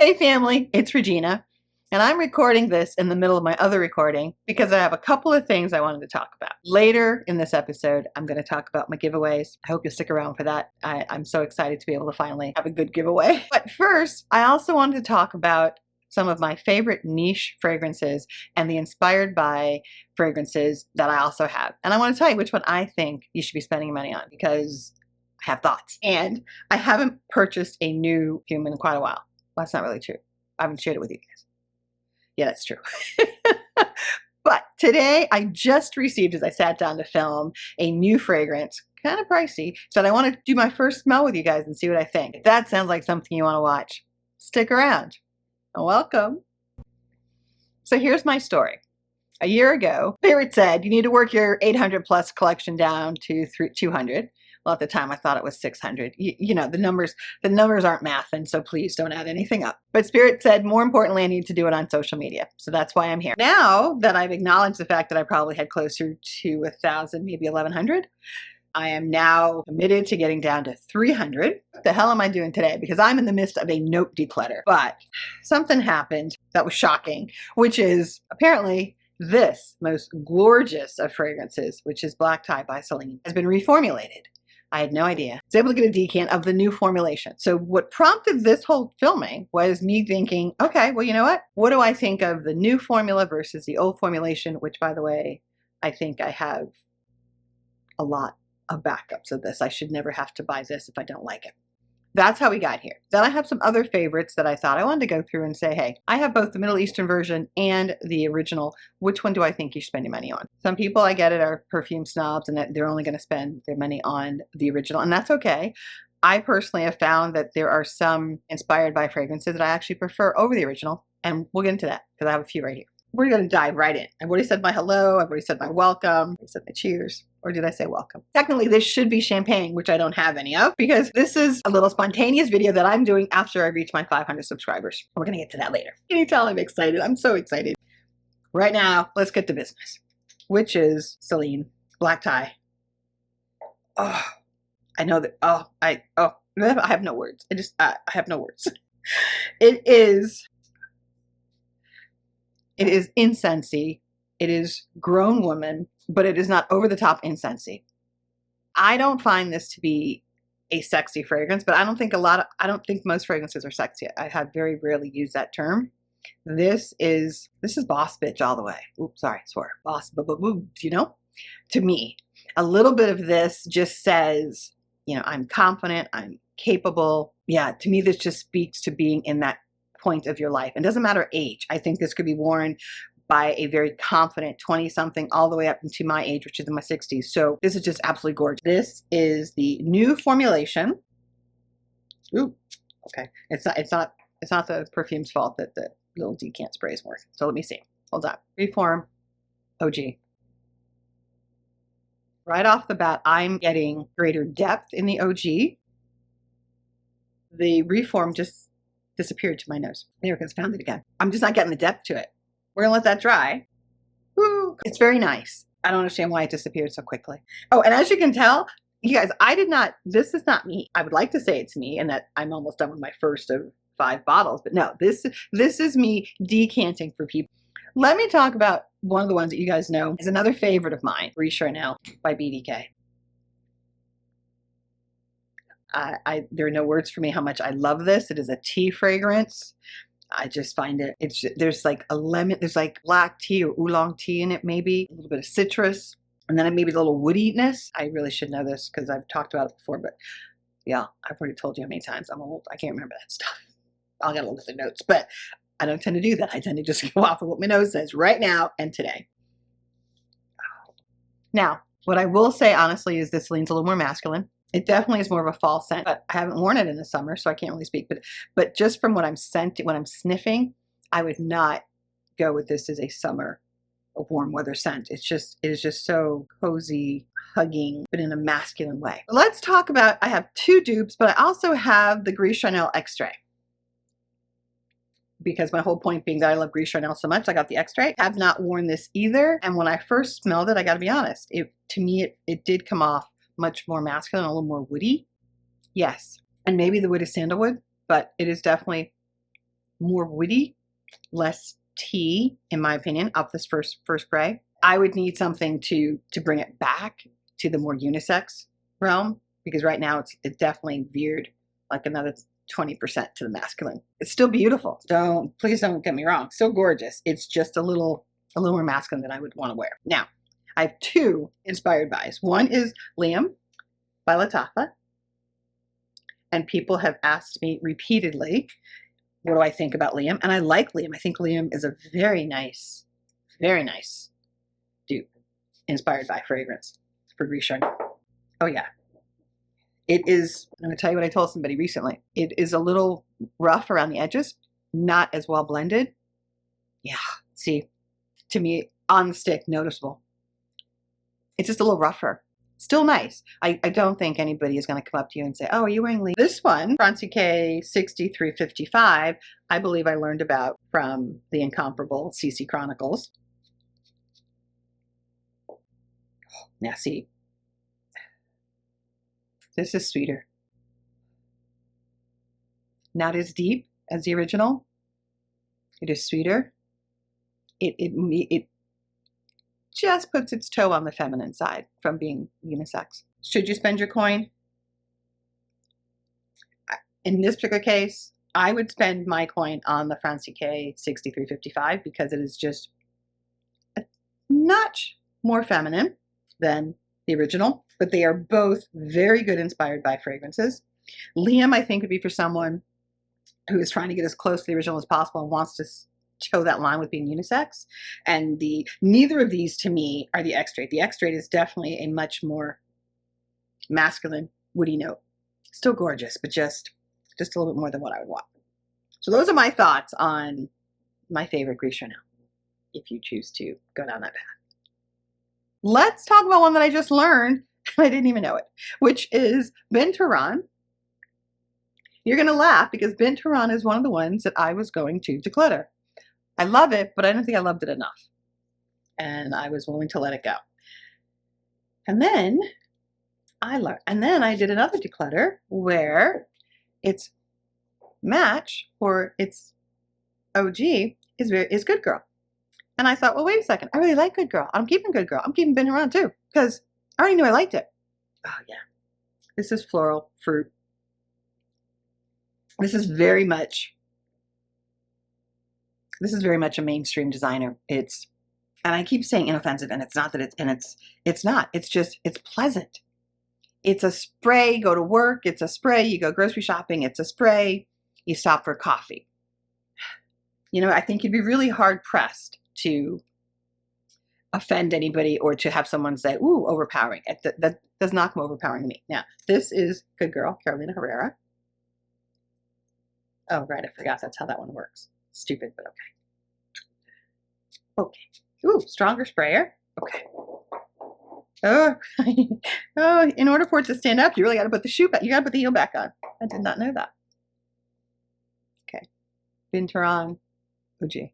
Hey family, it's Regina, and I'm recording this in the middle of my other recording because I have a couple of things I wanted to talk about. Later in this episode, I'm going to talk about my giveaways. I hope you'll stick around for that. I'm so excited to be able to finally have a good giveaway. But first, I also wanted to talk about some of my favorite niche fragrances and the inspired by fragrances that I also have. And I want to tell you which one I think you should be spending money on because I have thoughts. And I haven't purchased a new perfume in quite a while. Well, that's not really true. I haven't shared it with you guys. Yeah, that's true. But today I just received, as I sat down to film, a new fragrance, kind of pricey. So I want to do my first smell with you guys and see what I think. If that sounds like something you want to watch, stick around. Welcome. So here's my story. A year ago, Spirit said you need to work your 800 plus collection down to 200. Well, at the time I thought it was 600. You know, the numbers aren't math, and so please don't add anything up. But Spirit said, more importantly, I need to do it on social media. So that's why I'm here. Now that I've acknowledged the fact that I probably had closer to 1,000, maybe 1,100, I am now committed to getting down to 300. What the hell am I doing today? Because I'm in the midst of a note declutter. But something happened that was shocking, which is apparently this most gorgeous of fragrances, which is Black Tie by Celine, has been reformulated. I had no idea. I was able to get a decant of the new formulation. So what prompted this whole filming was me thinking, okay, well, you know what? What do I think of the new formula versus the old formulation, which, by the way, I think I have a lot of backups of this. I should never have to buy this if I don't like it. That's how we got here. Then I have some other favorites that I thought I wanted to go through and say, hey, I have both the Middle Eastern version and the original. Which one do I think you should spend your money on? Some people, I get it, are perfume snobs and that they're only going to spend their money on the original, and that's okay. I personally have found that there are some inspired by fragrances that I actually prefer over the original, and we'll get into that because I have a few right here. We're going to dive right in. I've already said my hello. I've already said my welcome. I said my cheers. Or did I say welcome? Technically, this should be champagne, which I don't have any of because this is a little spontaneous video that I'm doing after I reach my 500 subscribers. We're going to get to that later. Can you tell I'm excited? I'm so excited. Right now, let's get to business, which is Celine Black Tie. Oh, I know that. I have no words. I have no words. It is incensey. It is grown woman, but it is not over the top incensey. I don't find this to be a sexy fragrance, but I don't think most fragrances are sexy. I have very rarely used that term. This is boss bitch all the way. Oops, sorry, swore. Boss, you know? To me, a little bit of this just says, you know, I'm confident, I'm capable. Yeah, to me, this just speaks to being in that point of your life. It doesn't matter age. I think this could be worn by a very confident 20-something all the way up into my age, which is in my 60s. So this is just absolutely gorgeous. This is the new formulation. Ooh, okay. It's not the perfume's fault that the little decant spray is worth. So let me see. Hold on. Reform OG. Right off the bat, I'm getting greater depth in the OG. The Reform just disappeared to my nose. There it goes, found it again. I'm just not getting the depth to it. We're gonna let that dry. Woo. It's very nice. I don't understand why it disappeared so quickly. Oh, and as you can tell, you guys, this is not me. I would like to say it's me and that I'm almost done with my first of 5 bottles, but no, this is me decanting for people. Let me talk about one of the ones that you guys know is another favorite of mine, Gris Charnel by BDK. There are no words for me how much I love this. It is a tea fragrance. I just find it, there's like a lemon, there's like black tea or oolong tea in it, maybe a little bit of citrus, and then maybe a little woodiness. I really should know this because I've talked about it before, but yeah, I've already told you how many times I'm old. I can't remember that stuff. I'll get a look at the notes, but I don't tend to do that. I tend to just go off of what my nose says right now and today. Now, what I will say honestly is this leans a little more masculine. It definitely is more of a fall scent, but I haven't worn it in the summer, so I can't really speak. But just from what I'm sniffing, I would not go with this as a summer or warm weather scent. It is just so cozy, hugging, but in a masculine way. Let's talk about, I have 2 dupes, but I also have the Gris Charnel Extrait. Because my whole point being that I love Gris Charnel so much, I got the Extrait. I have not worn this either. And when I first smelled it, I gotta be honest, to me, it did come off much more masculine, a little more woody. Yes. And maybe the wood is sandalwood, but it is definitely more woody, less tea, in my opinion, off this first spray. I would need something to bring it back to the more unisex realm, because right now it's definitely veered like another 20% to the masculine. It's still beautiful. Please don't get me wrong. Still gorgeous. It's just a little more masculine than I would want to wear. Now, I have two inspired buys. One is Liam by Lattafa. And people have asked me repeatedly, what do I think about Liam? And I like Liam. I think Liam is a very nice dupe inspired by fragrance for Gris Charnel. Oh yeah. It is, I'm going to tell you what I told somebody recently. It is a little rough around the edges, not as well blended. Yeah, see, to me, on the stick, noticeable. It's just a little rougher. Still nice. I don't think anybody is going to come up to you and say, oh, are you wearing Liam? This one, BDK 6355, I believe I learned about from the incomparable CC Chronicles. Now see, this is sweeter. Not as deep as the original. It is sweeter. It just puts its toe on the feminine side from being unisex. Should you spend your coin? In this particular case, I would spend my coin on the BDK 6355 because it is just a notch more feminine than the original, but they are both very good inspired by fragrances. Liam, I think, would be for someone who is trying to get as close to the original as possible and wants to toe that line with being unisex. And neither of these to me are the X-Straight. The X-Straight is definitely a much more masculine, woody note. Still gorgeous, but just a little bit more than what I would want. So those are my thoughts on my favorite Gris Charnel, if you choose to go down that path. Let's talk about one that I just learned, I didn't even know it, which is Binturong. You're going to laugh because Binturong is one of the ones that I was going to declutter. I love it, but I don't think I loved it enough. And I was willing to let it go. And then I did another declutter where its match or its OG is Good Girl. And I thought, well, wait a second. I really like Good Girl. I'm keeping Good Girl. I'm keeping Binturong too because I already knew I liked it. Oh yeah. This is floral fruit. This is very much a mainstream designer. And I keep saying inoffensive, and it's not that it's not. It's just, it's pleasant. It's a spray, you go to work, it's a spray, you go grocery shopping, it's a spray, you stop for coffee. You know, I think you'd be really hard pressed to offend anybody or to have someone say, ooh, overpowering. That does not come overpowering to me. Now, this is Good Girl, Carolina Herrera. Oh, right, I forgot that's how that one works. Stupid, but okay. Okay. Ooh, stronger sprayer. Okay. Oh, oh, in order for it to stand up, you really got to put the shoe back. You got to put the heel back on. I did not know that. Okay. Binturong OG.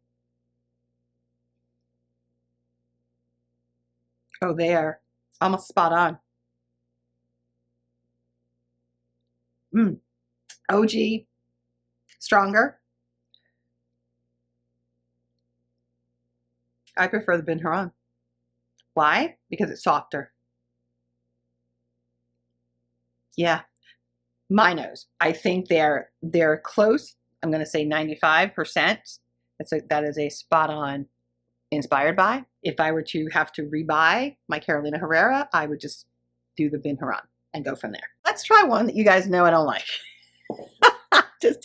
Oh, they are almost spot on. OG, stronger. I prefer the Binturong. Why? Because it's softer. Yeah, my nose. I think they're close. I'm going to say 95%. That is a spot on inspired by. If I were to have to rebuy my Carolina Herrera, I would just do the Binturong and go from there. Let's try one that you guys know I don't like. just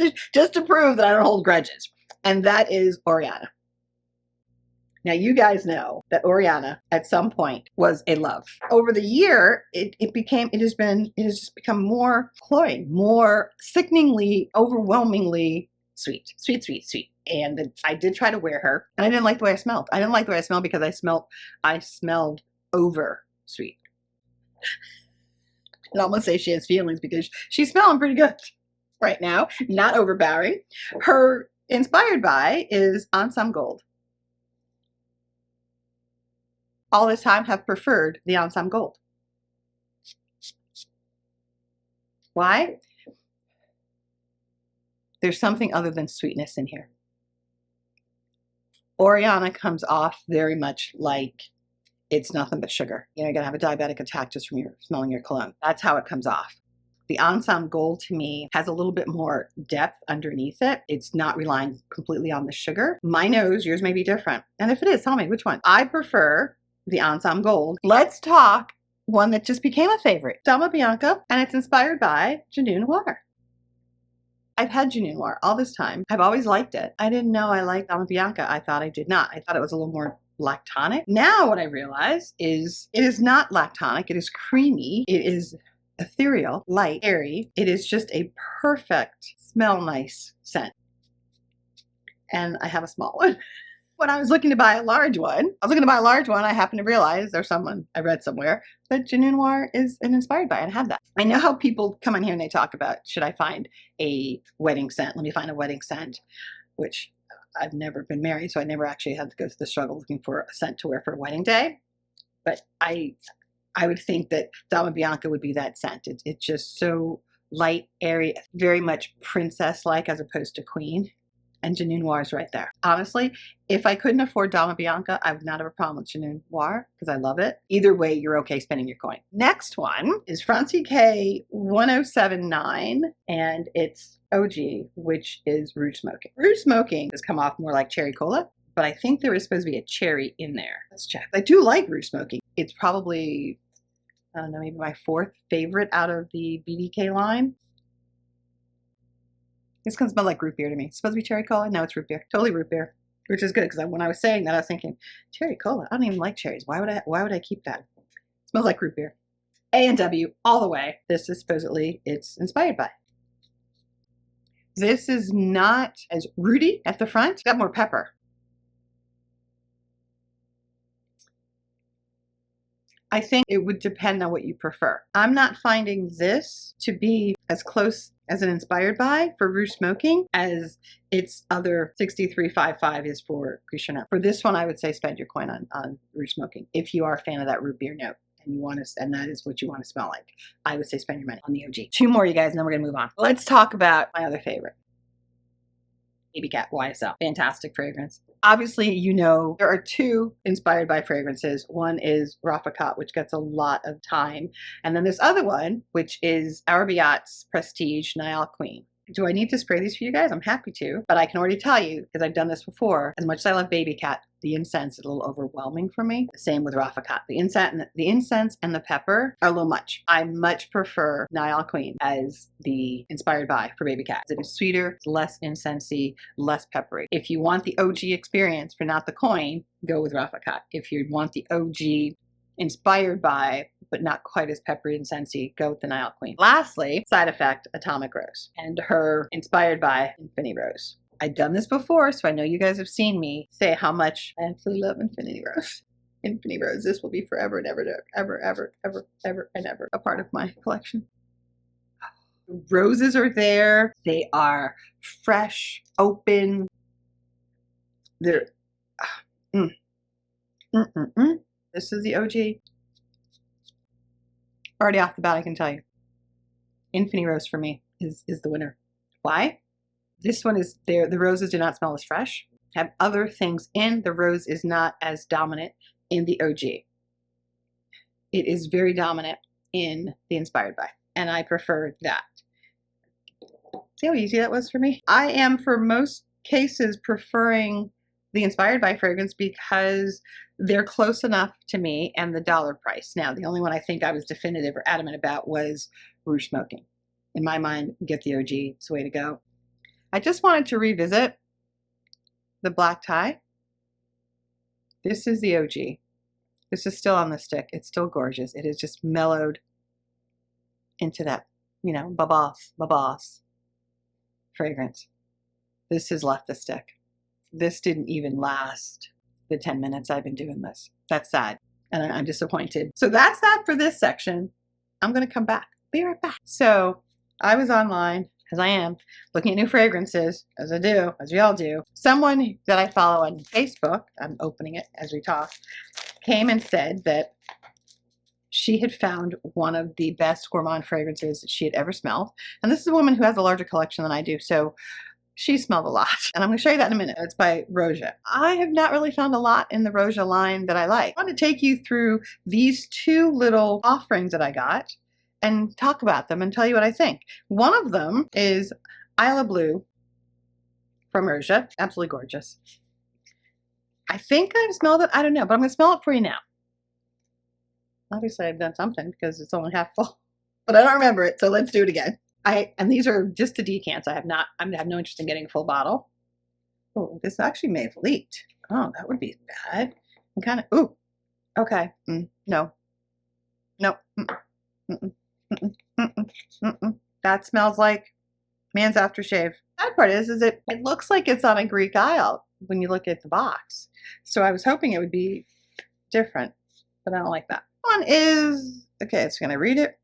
to prove that I don't hold grudges. And that is Oriana. Now, you guys know that Oriana at some point was a love. Over the year, it has just become more cloying, more sickeningly, overwhelmingly sweet. And I did try to wear her, and I didn't like the way I smelled. I didn't like the way I smelled because I smelled over sweet. I'd almost say she has feelings because she's smelling pretty good right now, not overpowering. Her inspired by is Ensemble Gold. All this time have preferred the Ensemble Gold. Why? There's something other than sweetness in here. Oriana comes off very much like it's nothing but sugar. You know, you're gonna have a diabetic attack just from smelling your cologne. That's how it comes off. The Ensemble Gold to me has a little bit more depth underneath it. It's not relying completely on the sugar. My nose, yours may be different. And if it is, tell me which one. I prefer the Ensemble Gold. Let's talk one that just became a favorite, Dama Bianca, and it's inspired by Genuine Noir. I've had Genuine Noir all this time. I've always liked it. I didn't know I liked Dama Bianca. I thought I did not. I thought it was a little more lactonic. Now what I realize is it is not lactonic. It is creamy. It is ethereal, light, airy. It is just a perfect smell nice scent. And I have a small one. When I was looking to buy a large one, I happened to realize there's someone I read somewhere that Genuine Noir is inspired by, and I have that. I know how people come in here and they talk about, should I find a wedding scent? Let me find a wedding scent, which I've never been married, so I never actually had to go through the struggle looking for a scent to wear for a wedding day. But I would think that Dama Bianca would be that scent. It's just so light, airy, very much princess-like as opposed to queen. And Genuine Noir is right there. Honestly, if I couldn't afford Dama Bianca, I would not have a problem with Genuine Noir because I love it. Either way, you're okay spending your coin. Next one is Francie K 1079, and it's OG, which is Rouge Smoking. Rouge Smoking has come off more like cherry cola, but I think there is supposed to be a cherry in there. Let's check. I do like Rouge Smoking. It's probably, I don't know, maybe my fourth favorite out of the BDK line. It's gonna smell like root beer to me. It's supposed to be cherry cola. No, it's root beer. Totally root beer, which is good because when I was saying that, I was thinking cherry cola. I don't even like cherries. Why would I keep that? It smells like root beer. A&W all the way. This is supposedly it's inspired by. This is not as rooty at the front. It's got more pepper. I think it would depend on what you prefer. I'm not finding this to be as close as an inspired by for Rouge Smoking as its other 6355 is for Gris Charnel. For this one, I would say spend your coin on Rouge Smoking if you are a fan of that root beer note and you want to, and that is what you want to smell like. I would say spend your money on the OG. Two more, you guys, and then we're gonna move on. Let's talk about my other favorite. Babycat YSL. Fantastic fragrance. Obviously, you know, there are two inspired by fragrances. One is RDHP, which gets a lot of time. And then this other one, which is RDHP's Prestige Niall Queen. Do I need to spray these for you guys? I'm happy to, but I can already tell you, because I've done this before, as much as I love Babycat, the incense is a little overwhelming for me. Same with RDHP. The incense and the pepper are a little much. I much prefer Niall Queen as the inspired by for Babycat. It is sweeter, it's less incensey, less peppery. If you want the OG experience for not the coin, go with RDHP. If you want the OG inspired by, but not quite as peppery and scentsy, go with the Niall Queen. Lastly, side effect, Atomic Rose, and her inspired by Infinity Rose. I've done this before, so I know you guys have seen me say how much I absolutely love Infinity Rose. Infinity Rose, this will be forever and ever, ever, ever, ever, ever, and ever a part of my collection. The roses are there. They are fresh, open. They're, This is the OG. Already off the bat, I can tell you. Infinity Rose for me is the winner. Why? This one is there. The roses do not smell as fresh. Have other things in. The rose is not as dominant in the OG. It is very dominant in the inspired by, and I prefer that. See how easy that was for me? I am, for most cases, preferring the inspired by fragrance because they're close enough to me and the dollar price. Now, the only one I think I was definitive or adamant about was Rouge Smoking. In my mind, get the OG, it's the way to go. I just wanted to revisit the black tie. This is the OG. This is still on the stick. It's still gorgeous. It is just mellowed into that, you know, babas fragrance. This has left the stick. This didn't even last the 10 minutes I've been doing this. That's sad, and I'm disappointed. So that's that for this section. I'm gonna come back. Be right back. So I was online, as I am, looking at new fragrances, as I do, as we all do. Someone that I follow on Facebook, I'm opening it as we talk, came and said that she had found one of the best gourmand fragrances that she had ever smelled. And this is a woman who has a larger collection than I do, so she smelled a lot. And I'm going to show you that in a minute. It's by Roja. I have not really found a lot in the Roja line that I like. I want to take you through these two little offerings that I got and talk about them and tell you what I think. One of them is Isla Blue from Roja. Absolutely gorgeous. I think I've smelled it. I don't know, but I'm going to smell it for you now. Obviously, I've done something because it's only half full, but I don't remember it, so let's do it again. And these are just the decants. I have no interest in getting a full bottle. Oh, this actually may have leaked. Oh, that would be bad. I'm kind of, ooh, okay. No. That smells like man's aftershave. The bad part is it looks like it's on a Greek Isle when you look at the box. So I was hoping it would be different, but I don't like that. One is, okay, it's gonna read it.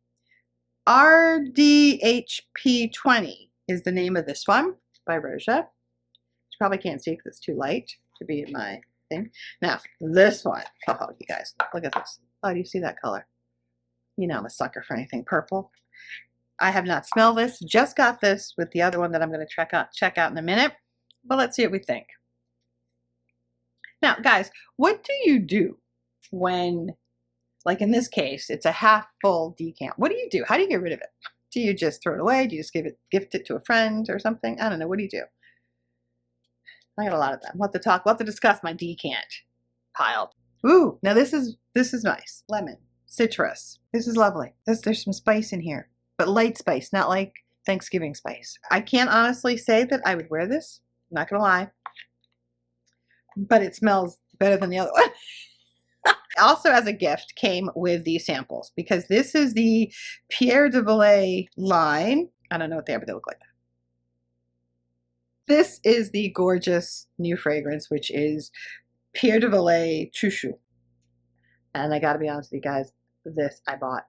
RDHP 20 is the name of this one by Roja. You probably can't see because it's too light to be in my thing. Now, this one, oh, you guys, look at this. Oh, do you see that color? You know I'm a sucker for anything purple. I have not smelled this, just got this with the other one that I'm going to check out in a minute, but let's see what we think. Now, guys, what do you do when, like in this case, it's a half full decant? What do you do? How do you get rid of it? Do you just throw it away? Do you just gift it to a friend or something? I don't know. What do you do? I got a lot of them. We'll have to discuss my decant pile. Ooh, now this is nice. Lemon, citrus. This is lovely. There's some spice in here, but light spice, not like Thanksgiving spice. I can't honestly say that I would wear this. I'm not gonna lie, but it smells better than the other one. Also, as a gift, came with these samples because this is the Pierre de VELAY line. I don't know what they are, but they look like that. This is the gorgeous new fragrance, which is Pierre de VELAY CHOU. And I gotta be honest with you guys, this I bought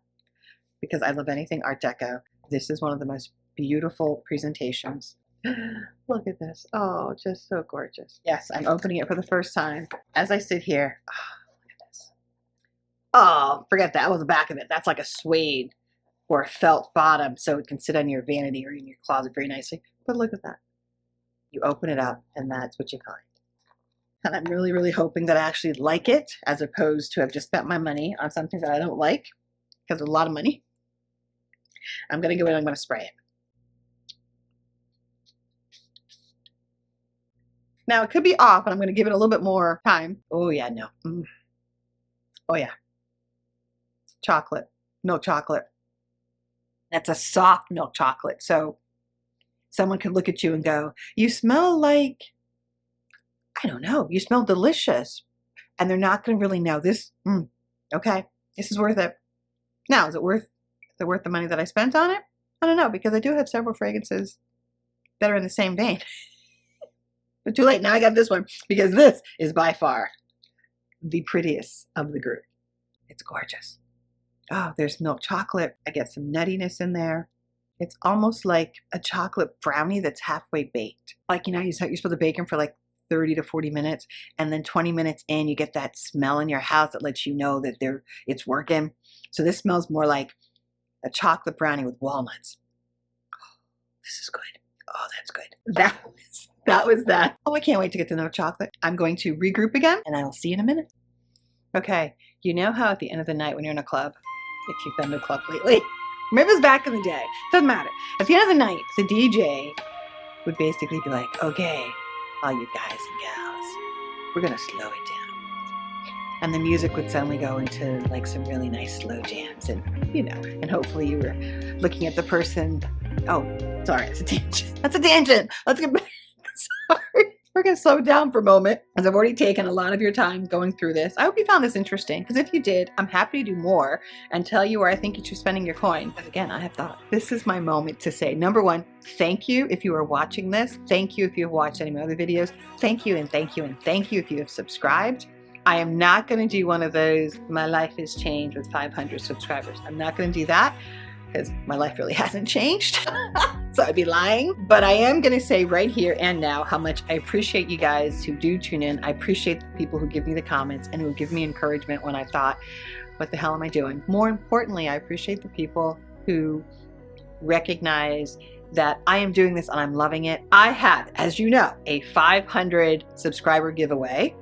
because I love anything Art Deco. This is one of the most beautiful presentations. Look at this. Oh, just so gorgeous. Yes, I'm opening it for the first time as I sit here. Oh, look at this. Oh, forget that. That was the back of it. That's like a suede or a felt bottom, so it can sit on your vanity or in your closet very nicely. But look at that. You open it up, and that's what you find. And I'm really, really hoping that I actually like it, as opposed to have just spent my money on something that I don't like, because it's a lot of money. I'm going to go in and I'm going to spray it. Now, it could be off, and I'm going to give it a little bit more time. Oh, yeah, no. Oh, yeah. Chocolate. Milk chocolate. That's a soft milk chocolate. So someone could look at you and go, you smell like, I don't know, you smell delicious. And they're not going to really know this. Okay, this is worth it. Now, is it worth the money that I spent on it? I don't know, because I do have several fragrances that are in the same vein. But too late, now I got this one, because this is by far the prettiest of the group. It's gorgeous. Oh, there's milk chocolate. I get some nuttiness in there. It's almost like a chocolate brownie that's halfway baked. Like, you know, you're supposed to bake them for like 30 to 40 minutes, and then 20 minutes in, you get that smell in your house that lets you know that it's working. So this smells more like a chocolate brownie with walnuts. Oh, this is good. Oh, that's good. That was that. Oh, I can't wait to get to know chocolate. I'm going to regroup again, and I will see you in a minute. Okay, you know how at the end of the night when you're in a club, if you've been to a club lately, maybe it was back in the day, doesn't matter. At the end of the night, the DJ would basically be like, okay, all you guys and gals, we're gonna slow it down. And the music would suddenly go into like some really nice slow jams, and you know, and hopefully you were looking at the person. Oh, sorry, it's a tangent. That's a tangent. Let's get back. Sorry. We're going to slow down for a moment, as I've already taken a lot of your time going through this. I hope you found this interesting, because if you did, I'm happy to do more and tell you where I think you should be spending your coin. But again, I have thought. This is my moment to say, number one, thank you if you are watching this. Thank you if you have watched any of my other videos. Thank you and thank you and thank you if you have subscribed. I am not going to do one of those, my life has changed with 500 subscribers. I'm not going to do that, because my life really hasn't changed. So I'd be lying. But I am going to say right here and now how much I appreciate you guys who do tune in. I appreciate the people who give me the comments and who give me encouragement when I thought, what the hell am I doing? More importantly, I appreciate the people who recognize that I am doing this and I'm loving it. I have, as you know, a 500 subscriber giveaway.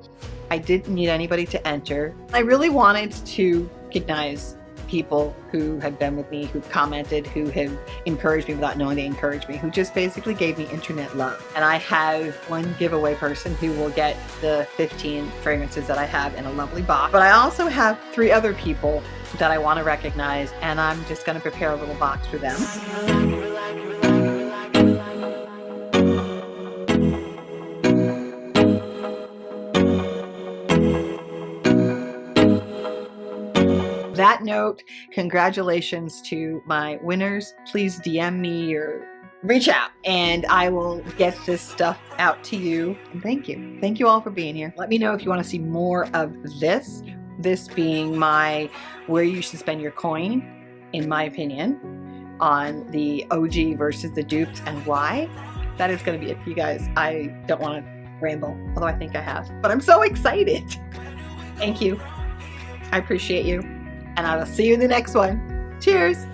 I didn't need anybody to enter. I really wanted to recognize people who have been with me, who commented, who have encouraged me without knowing they encouraged me, who just basically gave me internet love. And I have one giveaway person who will get the 15 fragrances that I have in a lovely box. But I also have 3 other people that I want to recognize, and I'm just going to prepare a little box for them. That note, congratulations to my winners. Please DM me or reach out and I will get this stuff out to you. And thank you. Thank you all for being here. Let me know if you want to see more of this. This being my where you should spend your coin, in my opinion, on the OG versus the dupes and why. That is going to be it for you guys. I don't want to ramble, although I think I have, but I'm so excited. Thank you. I appreciate you. And I will see you in the next one. Cheers.